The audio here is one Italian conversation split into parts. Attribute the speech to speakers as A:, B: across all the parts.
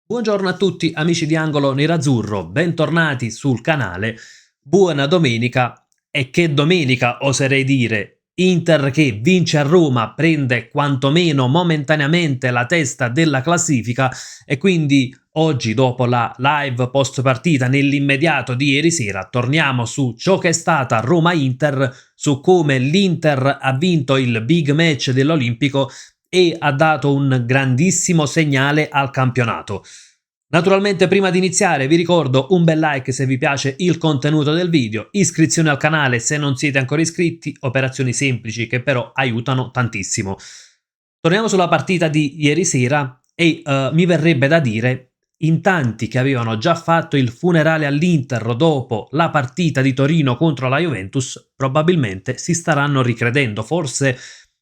A: Buongiorno a tutti amici di Angolo Nerazzurro, bentornati sul canale. Buona domenica e che domenica oserei dire. Inter che vince a Roma, prende quantomeno momentaneamente la testa della classifica e quindi oggi dopo la live post partita nell'immediato di ieri sera torniamo su ciò che è stata Roma-Inter, su come l'Inter ha vinto il big match dell'Olimpico e ha dato un grandissimo segnale al campionato. Naturalmente prima di iniziare vi ricordo un bel like se vi piace il contenuto del video, iscrizione al canale se non siete ancora iscritti, operazioni semplici che però aiutano tantissimo. Torniamo sulla partita di ieri sera e mi verrebbe da dire in tanti che avevano già fatto il funerale all'Inter dopo la partita di Torino contro la Juventus probabilmente si staranno ricredendo, forse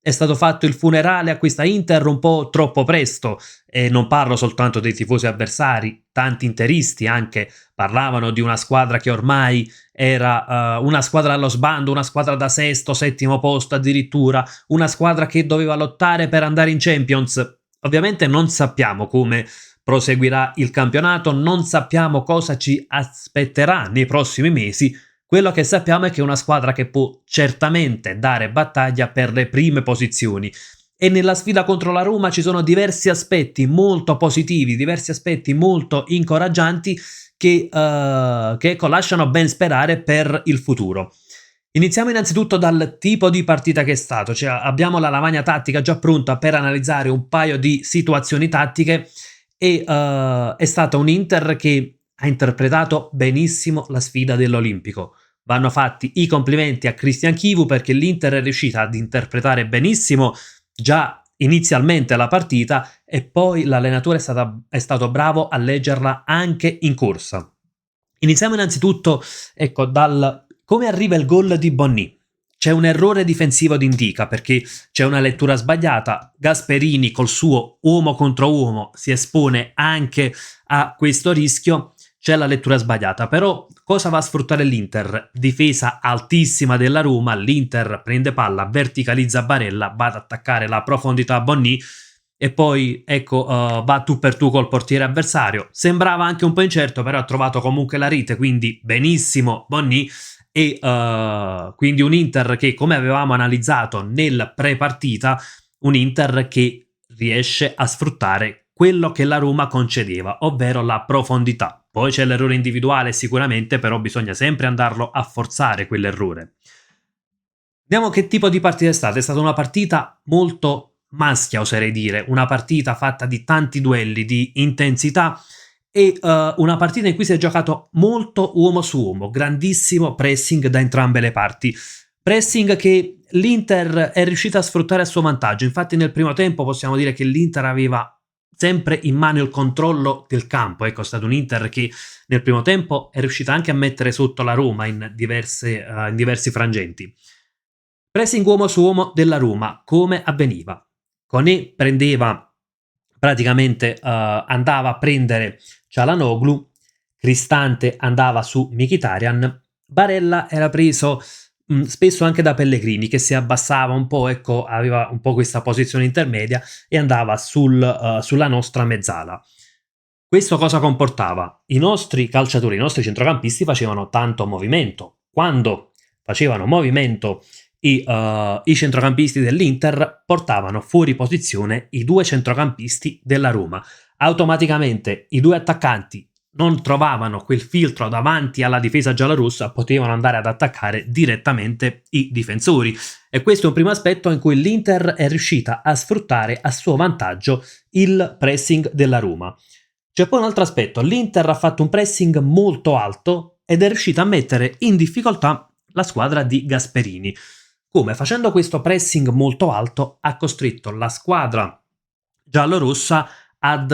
A: è stato fatto il funerale a questa Inter un po' troppo presto e non parlo soltanto dei tifosi avversari, tanti interisti anche parlavano di una squadra che ormai era una squadra allo sbando, una squadra da sesto, settimo posto addirittura, una squadra che doveva lottare per andare in Champions. Ovviamente non sappiamo come proseguirà il campionato, non sappiamo cosa ci aspetterà nei prossimi mesi. Quello che sappiamo è che è una squadra che può certamente dare battaglia per le prime posizioni e nella sfida contro la Roma ci sono diversi aspetti molto positivi, diversi aspetti molto incoraggianti che ecco, lasciano ben sperare per il futuro. Iniziamo innanzitutto dal tipo di partita che è stato, cioè abbiamo la lavagna tattica già pronta per analizzare un paio di situazioni tattiche e è stata un Inter che ha interpretato benissimo la sfida dell'Olimpico. Vanno fatti i complimenti a Christian Chivu perché l'Inter è riuscita ad interpretare benissimo già inizialmente la partita e poi l'allenatore è stato bravo a leggerla anche in corsa. Iniziamo innanzitutto ecco, dal come arriva il gol di Bonny. C'è un errore difensivo di Indica perché c'è una lettura sbagliata. Gasperini col suo uomo contro uomo si espone anche a questo rischio. C'è la lettura sbagliata, però cosa va a sfruttare l'Inter? Difesa altissima della Roma, l'Inter prende palla, verticalizza Barella, va ad attaccare la profondità a Bonny e poi ecco va tu per tu col portiere avversario. Sembrava anche un po' incerto, però ha trovato comunque la rete, quindi benissimo Bonny e quindi un Inter che, come avevamo analizzato nel pre-partita, un Inter che riesce a sfruttare quello che la Roma concedeva, ovvero la profondità. Poi c'è l'errore individuale sicuramente, però bisogna sempre andarlo a forzare quell'errore. Vediamo che tipo di partita è stata. È stata una partita molto maschia, oserei dire, una partita fatta di tanti duelli, di intensità e una partita in cui si è giocato molto uomo su uomo, grandissimo pressing da entrambe le parti. Pressing che l'Inter è riuscita a sfruttare a suo vantaggio. Infatti nel primo tempo possiamo dire che l'Inter aveva sempre in mano il controllo del campo. Ecco, è stato un Inter che nel primo tempo è riuscita anche a mettere sotto la Roma in diversi frangenti. Pressing uomo su uomo della Roma, come avveniva? Conè prendeva praticamente andava a prendere Çalhanoğlu, Cristante andava su Mkhitaryan, Barella era preso spesso anche da Pellegrini che si abbassava un po', ecco, aveva un po' questa posizione intermedia e andava sulla nostra mezzala. Questo cosa comportava? I nostri calciatori, i nostri centrocampisti facevano tanto movimento. Quando facevano movimento i centrocampisti dell'Inter portavano fuori posizione i due centrocampisti della Roma. Automaticamente i due attaccanti non trovavano quel filtro davanti alla difesa giallorossa, potevano andare ad attaccare direttamente i difensori. E questo è un primo aspetto in cui l'Inter è riuscita a sfruttare a suo vantaggio il pressing della Roma. C'è poi un altro aspetto, l'Inter ha fatto un pressing molto alto ed è riuscita a mettere in difficoltà la squadra di Gasperini. Come? Facendo questo pressing molto alto ha costretto la squadra giallorossa ad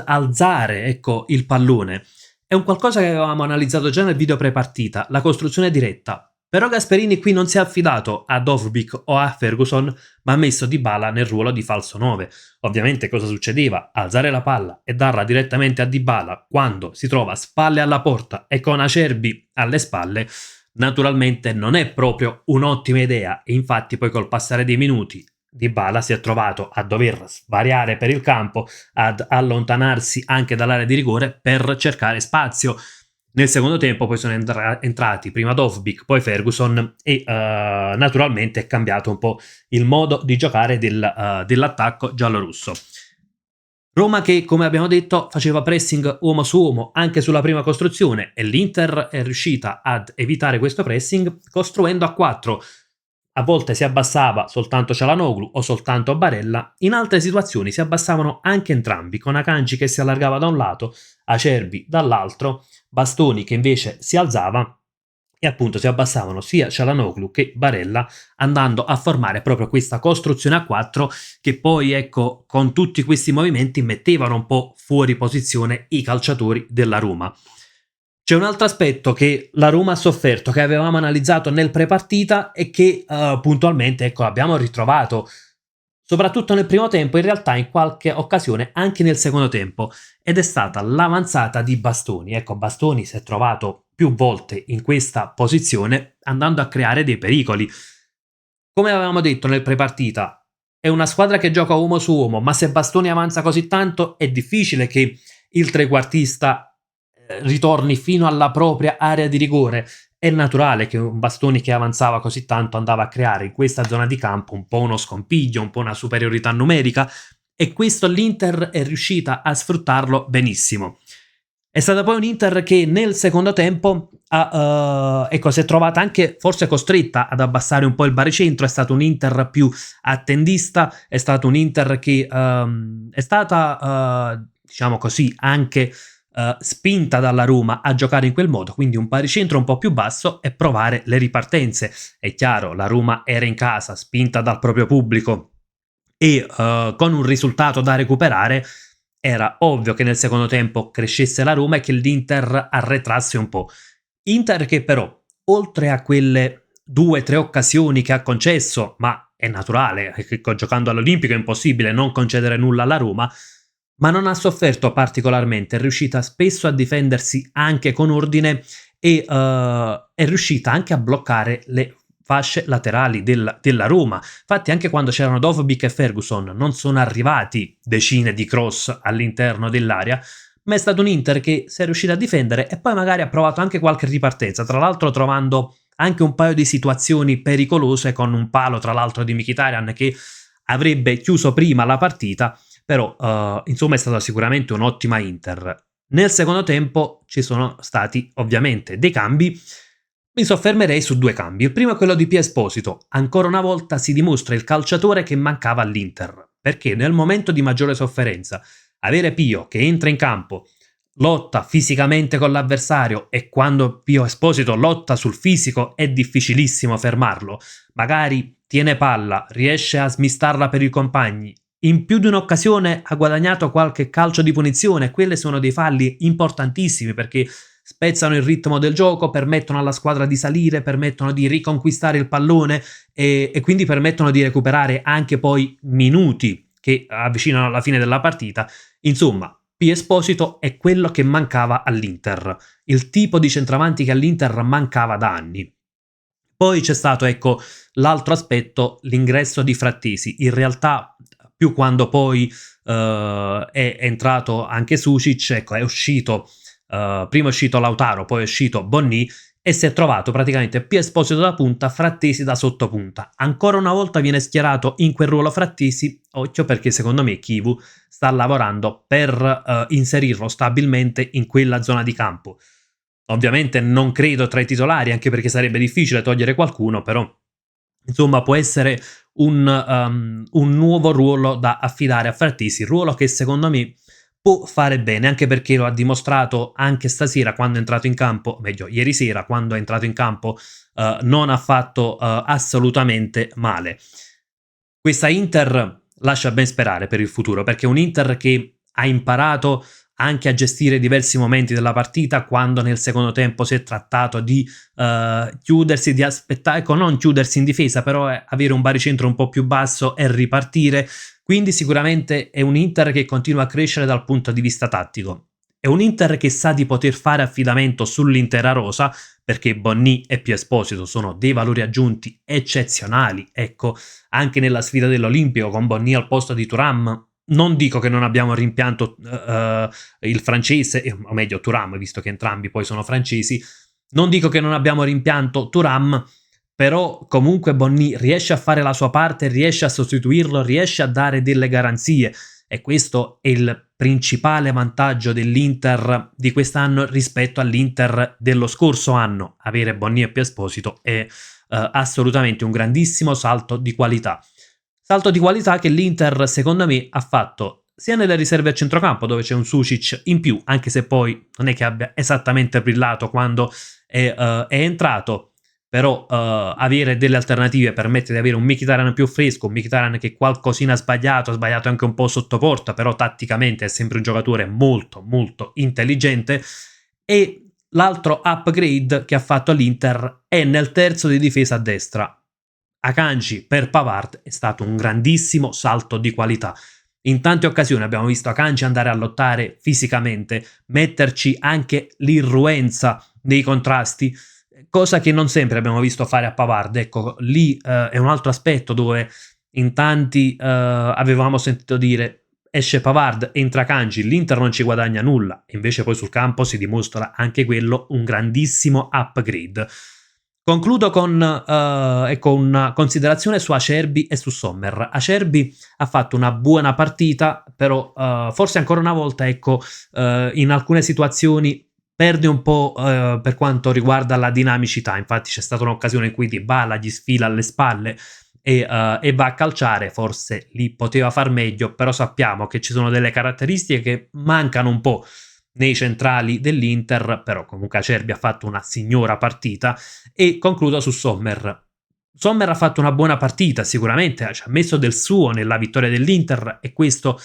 A: alzare, ecco, il pallone. È un qualcosa che avevamo analizzato già nel video pre-partita, la costruzione diretta. Però Gasperini qui non si è affidato a Dovbyk o a Ferguson, ma ha messo Dybala nel ruolo di falso 9. Ovviamente cosa succedeva? Alzare la palla e darla direttamente a Dybala quando si trova spalle alla porta e con Acerbi alle spalle, naturalmente non è proprio un'ottima idea e infatti poi col passare dei minuti Dybala si è trovato a dover svariare per il campo, ad allontanarsi anche dall'area di rigore per cercare spazio. Nel secondo tempo poi sono entrati prima Dovbyk, poi Ferguson e naturalmente è cambiato un po' il modo di giocare dell'attacco giallorosso. Roma che, come abbiamo detto, faceva pressing uomo su uomo anche sulla prima costruzione e l'Inter è riuscita ad evitare questo pressing costruendo a 4. A volte si abbassava soltanto Çalhanoğlu o soltanto Barella, in altre situazioni si abbassavano anche entrambi, con Akanji che si allargava da un lato, Acerbi dall'altro, Bastoni che invece si alzava e appunto si abbassavano sia Çalhanoğlu che Barella, andando a formare proprio questa costruzione a 4 che poi, ecco, con tutti questi movimenti mettevano un po' fuori posizione i calciatori della Roma. C'è un altro aspetto che la Roma ha sofferto, che avevamo analizzato nel prepartita e che puntualmente, ecco, abbiamo ritrovato soprattutto nel primo tempo, in realtà in qualche occasione anche nel secondo tempo, ed è stata l'avanzata di Bastoni. Ecco, Bastoni si è trovato più volte in questa posizione andando a creare dei pericoli. Come avevamo detto nel prepartita, è una squadra che gioca uomo su uomo, ma se Bastoni avanza così tanto è difficile che il trequartista ritorni fino alla propria area di rigore. È naturale che un Bastoni che avanzava così tanto andava a creare in questa zona di campo un po' uno scompiglio, un po' una superiorità numerica, e questo l'Inter è riuscita a sfruttarlo benissimo. È stata poi un Inter che nel secondo tempo ecco, si è trovata anche forse costretta ad abbassare un po' il baricentro. È stato un Inter più attendista, è stato un Inter che è stata diciamo così anche spinta dalla Roma a giocare in quel modo, quindi un baricentro un po' più basso e provare le ripartenze. È chiaro, la Roma era in casa, spinta dal proprio pubblico e con un risultato da recuperare, era ovvio che nel secondo tempo crescesse la Roma e che l'Inter arretrasse un po'. Inter che però, oltre a quelle 2-3 occasioni che ha concesso, ma è naturale, che giocando all'Olimpico è impossibile non concedere nulla alla Roma, ma non ha sofferto particolarmente, è riuscita spesso a difendersi anche con ordine e è riuscita anche a bloccare le fasce laterali della Roma. Infatti anche quando c'erano Dovbyk e Ferguson non sono arrivati decine di cross all'interno dell'area, ma è stato un Inter che si è riuscito a difendere e poi magari ha provato anche qualche ripartenza, tra l'altro trovando anche un paio di situazioni pericolose con un palo tra l'altro di Mkhitaryan che avrebbe chiuso prima la partita, però insomma è stata sicuramente un'ottima Inter. Nel secondo tempo ci sono stati ovviamente dei cambi. Mi soffermerei su 2 cambi. Il primo è quello di Pia Esposito. Ancora una volta si dimostra il calciatore che mancava all'Inter, perché nel momento di maggiore sofferenza avere Pio che entra in campo, lotta fisicamente con l'avversario e quando Pio Esposito lotta sul fisico è difficilissimo fermarlo, magari tiene palla, riesce a smistarla per i compagni, in più di un'occasione ha guadagnato qualche calcio di punizione, quelle sono dei falli importantissimi perché spezzano il ritmo del gioco, permettono alla squadra di salire, permettono di riconquistare il pallone e quindi permettono di recuperare anche poi minuti che avvicinano alla fine della partita. Insomma, P. Esposito è quello che mancava all'Inter, il tipo di centravanti che all'Inter mancava da anni. Poi c'è stato, ecco, l'altro aspetto, l'ingresso di Frattesi. In realtà, più quando poi è entrato anche Sušić, ecco, è uscito prima è uscito Lautaro, poi è uscito Bonni e si è trovato praticamente P. Esposito da punta, Frattesi da sottopunta. Ancora una volta viene schierato in quel ruolo Frattesi, occhio perché secondo me Chivu sta lavorando per inserirlo stabilmente in quella zona di campo. Ovviamente non credo tra i titolari, anche perché sarebbe difficile togliere qualcuno, però insomma può essere un nuovo ruolo da affidare a Frattesi, ruolo che secondo me può fare bene, anche perché lo ha dimostrato anche stasera quando è entrato in campo, meglio ieri sera quando è entrato in campo, non ha fatto assolutamente male. Questa Inter lascia ben sperare per il futuro, perché è un Inter che ha imparato anche a gestire diversi momenti della partita quando nel secondo tempo si è trattato di chiudersi, di aspettare, ecco, non chiudersi in difesa, però avere un baricentro un po' più basso e ripartire. Quindi sicuramente è un Inter che continua a crescere dal punto di vista tattico. È un Inter che sa di poter fare affidamento sull'intera rosa, perché Bonni e Pio Esposito sono dei valori aggiunti eccezionali. Ecco, anche nella sfida dell'Olimpico con Bonni al posto di Thuram, non dico che non abbiamo rimpianto il francese, o meglio Thuram, visto che entrambi poi sono francesi, non dico che non abbiamo rimpianto Thuram, però comunque Bonni riesce a fare la sua parte, riesce a sostituirlo, riesce a dare delle garanzie, e questo è il principale vantaggio dell'Inter di quest'anno rispetto all'Inter dello scorso anno. Avere Bonni e Pio Esposito è assolutamente un grandissimo salto di qualità. Salto di qualità che l'Inter, secondo me, ha fatto sia nelle riserve a centrocampo, dove c'è un Sucic in più, anche se poi non è che abbia esattamente brillato quando è entrato, però avere delle alternative permette di avere un Mkhitaryan più fresco, un Mkhitaryan che qualcosina ha sbagliato anche un po' sotto porta, però tatticamente è sempre un giocatore molto molto intelligente. E l'altro upgrade che ha fatto l'Inter è nel terzo di difesa a destra. Akanji per Pavard è stato un grandissimo salto di qualità. In tante occasioni abbiamo visto Akanji andare a lottare fisicamente, metterci anche l'irruenza nei contrasti, cosa che non sempre abbiamo visto fare a Pavard. Ecco, lì è un altro aspetto dove in tanti avevamo sentito dire esce Pavard, entra Akanji, l'Inter non ci guadagna nulla, invece poi sul campo si dimostra anche quello un grandissimo upgrade. Concludo con una considerazione su Acerbi e su Sommer. Acerbi ha fatto una buona partita, però forse ancora una volta, ecco, in alcune situazioni perde un po' per quanto riguarda la dinamicità. Infatti c'è stata un'occasione in cui Dybala gli sfila alle spalle e va a calciare, forse lì poteva far meglio, però sappiamo che ci sono delle caratteristiche che mancano un po' nei centrali dell'Inter, però comunque Acerbi ha fatto una signora partita. E concludo su Sommer. Sommer ha fatto una buona partita, sicuramente ci ha messo del suo nella vittoria dell'Inter, e questo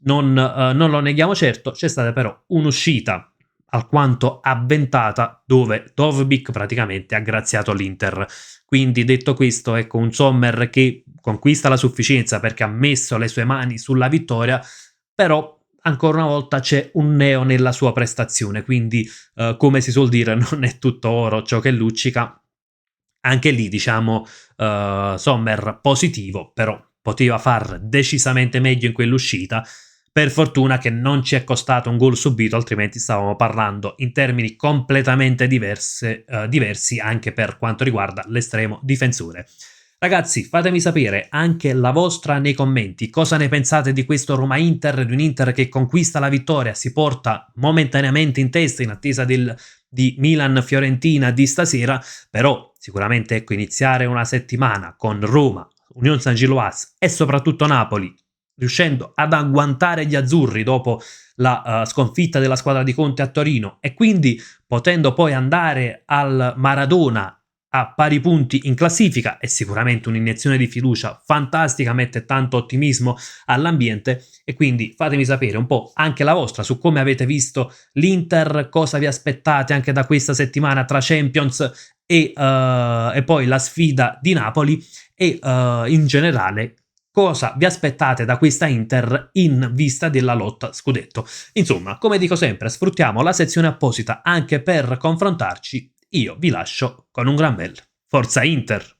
A: non lo neghiamo certo. C'è stata però un'uscita alquanto avventata dove Dovbyk praticamente ha graziato l'Inter. Quindi, detto questo, ecco, un Sommer che conquista la sufficienza perché ha messo le sue mani sulla vittoria, però ancora una volta c'è un neo nella sua prestazione, quindi come si suol dire, non è tutto oro ciò che luccica. Anche lì, diciamo, Sommer positivo, però poteva far decisamente meglio in quell'uscita. Per fortuna che non ci è costato un gol subito, altrimenti stavamo parlando in termini completamente diversi anche per quanto riguarda l'estremo difensore. Ragazzi, fatemi sapere anche la vostra nei commenti. Cosa ne pensate di questo Roma-Inter, di un Inter che conquista la vittoria, si porta momentaneamente in testa in attesa di Milan-Fiorentina di stasera, però sicuramente, ecco, iniziare una settimana con Roma, Union Saint-Gilloise e soprattutto Napoli, riuscendo ad agguantare gli azzurri dopo la sconfitta della squadra di Conte a Torino, e quindi potendo poi andare al Maradona a pari punti in classifica, è sicuramente un'iniezione di fiducia fantastica, mette tanto ottimismo all'ambiente. E quindi fatemi sapere un po' anche la vostra su come avete visto l'Inter, cosa vi aspettate anche da questa settimana tra Champions e poi la sfida di Napoli, e in generale cosa vi aspettate da questa Inter in vista della lotta scudetto. Insomma, come dico sempre, sfruttiamo la sezione apposita anche per confrontarci. Io vi lascio con un gran bel Forza Inter!